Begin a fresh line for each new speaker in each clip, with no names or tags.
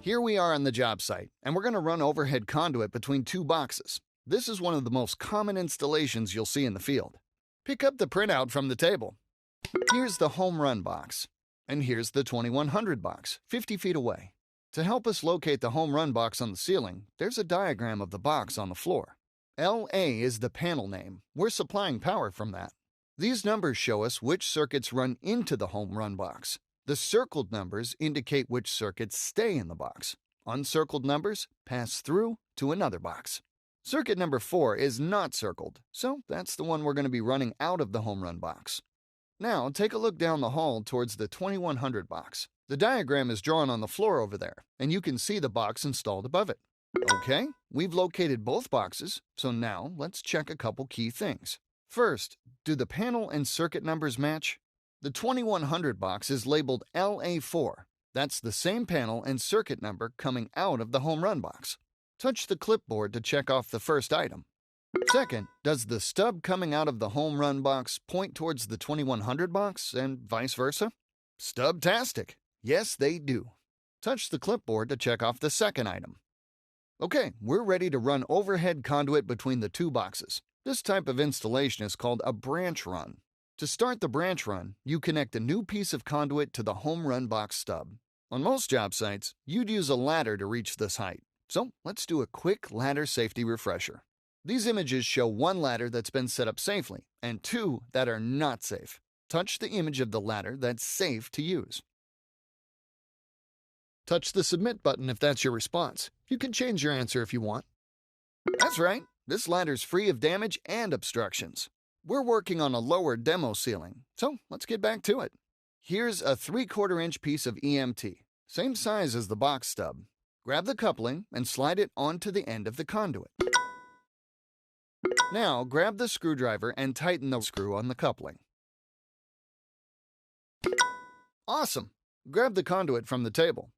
Here we are on the job site, and we're going to run overhead conduit between two boxes. This is one of the most common installations you'll see in the field. Pick up the printout from the table. Here's the home run box, and here's the 2100 box, 50 feet away. To help us locate the home run box on the ceiling, there's a diagram of the box on the floor. LA is the panel name. We're supplying power from that. These numbers show us which circuits run into the home run box. The circled numbers indicate which circuits stay in the box. Uncircled numbers pass through to another box. Circuit number 4 is not circled, so that's the one we're going to be running out of the home run box. Now, take a look down the hall towards the 2100 box. The diagram is drawn on the floor over there, and you can see the box installed above it. Okay, we've located both boxes, so now let's check a couple key things. First, do the panel and circuit numbers match? The 2100 box is labeled LA4. That's the same panel and circuit number coming out of the home run box. Touch the clipboard to check off the first item. Second, does the stub coming out of the home run box point towards the 2100 box and vice versa? Stubtastic! Yes, they do. Touch the clipboard to check off the second item. Okay, we're ready to run overhead conduit between the two boxes. This type of installation is called a branch run. To start the branch run, you connect a new piece of conduit to the home run box stub. On most job sites, you'd use a ladder to reach this height. So let's do a quick ladder safety refresher. These images show one ladder that's been set up safely and two that are not safe. Touch the image of the ladder that's safe to use. Touch the submit button if that's your response. You can change your answer if you want. That's right, this ladder's free of damage and obstructions. We're working on a lower demo ceiling, so let's get back to it. Here's a 3/4 inch piece of EMT, same size as the box stub. Grab the coupling and slide it onto the end of the conduit. Now, grab the screwdriver and tighten the screw on the coupling. Awesome! Grab the conduit from the table.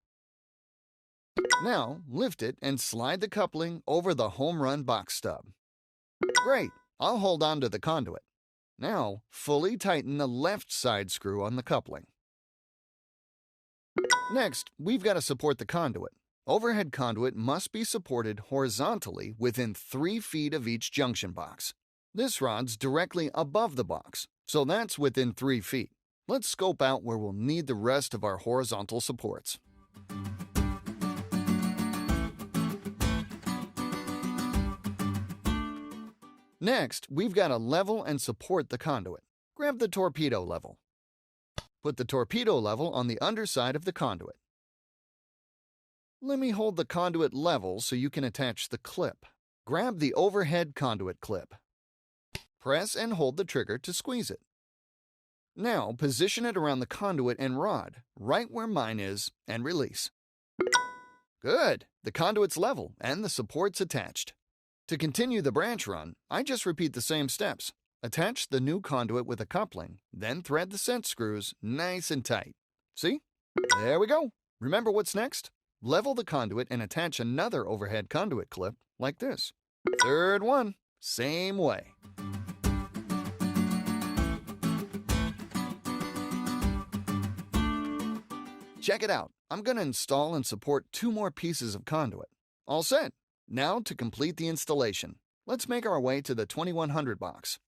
Now, lift it and slide the coupling over the home run box stub. Great! I'll hold on to the conduit. Now, fully tighten the left side screw on the coupling. Next, we've got to support the conduit. Overhead conduit must be supported horizontally within 3 feet of each junction box. This rod's directly above the box, so that's within 3 feet. Let's scope out where we'll need the rest of our horizontal supports. Next, we've got to level and support the conduit. Grab the torpedo level. Put the torpedo level on the underside of the conduit. Let me hold the conduit level so you can attach the clip. Grab the overhead conduit clip. Press and hold the trigger to squeeze it. Now, position it around the conduit and rod, right where mine is, and release. Good! The conduit's level and the support's attached. To continue the branch run, I just repeat the same steps. Attach the new conduit with a coupling, then thread the set screws nice and tight. See? There we go. Remember what's next? Level the conduit and attach another overhead conduit clip like this. Third one, same way. Check it out. I'm going to install and support 2 more pieces of conduit. All set. Now to complete the installation. Let's make our way to the 2100 box.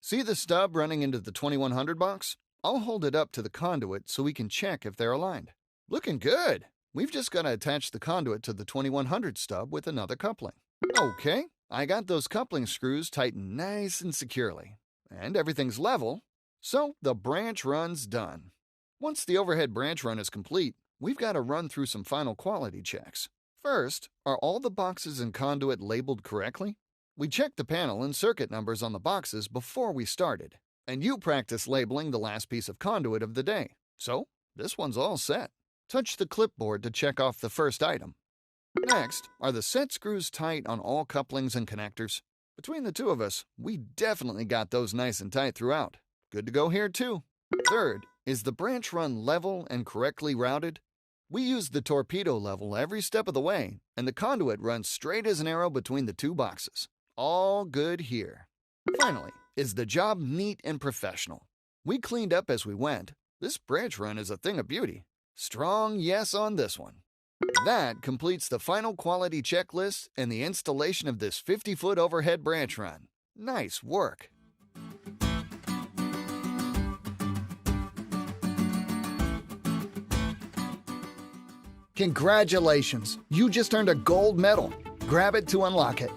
See the stub running into the 2100 box? I'll hold it up to the conduit so we can check if they're aligned. Looking good! We've just got to attach the conduit to the 2100 stub with another coupling. Okay, I got those coupling screws tightened nice and securely. And everything's level, so the branch run's done. Once the overhead branch run is complete, we've got to run through some final quality checks. First, are all the boxes and conduit labeled correctly? We checked the panel and circuit numbers on the boxes before we started, and you practiced labeling the last piece of conduit of the day, so this one's all set. Touch the clipboard to check off the first item. Next, are the set screws tight on all couplings and connectors? Between the two of us, we definitely got those nice and tight throughout. Good to go here too. Third, is the branch run level and correctly routed? We used the torpedo level every step of the way, and the conduit runs straight as an arrow between the two boxes. All good here. Finally, is the job neat and professional? We cleaned up as we went. This branch run is a thing of beauty. Strong yes on this one. That completes the final quality checklist and the installation of this 50-foot overhead branch run. Nice work. Congratulations! You just earned a gold medal. Grab it to unlock it.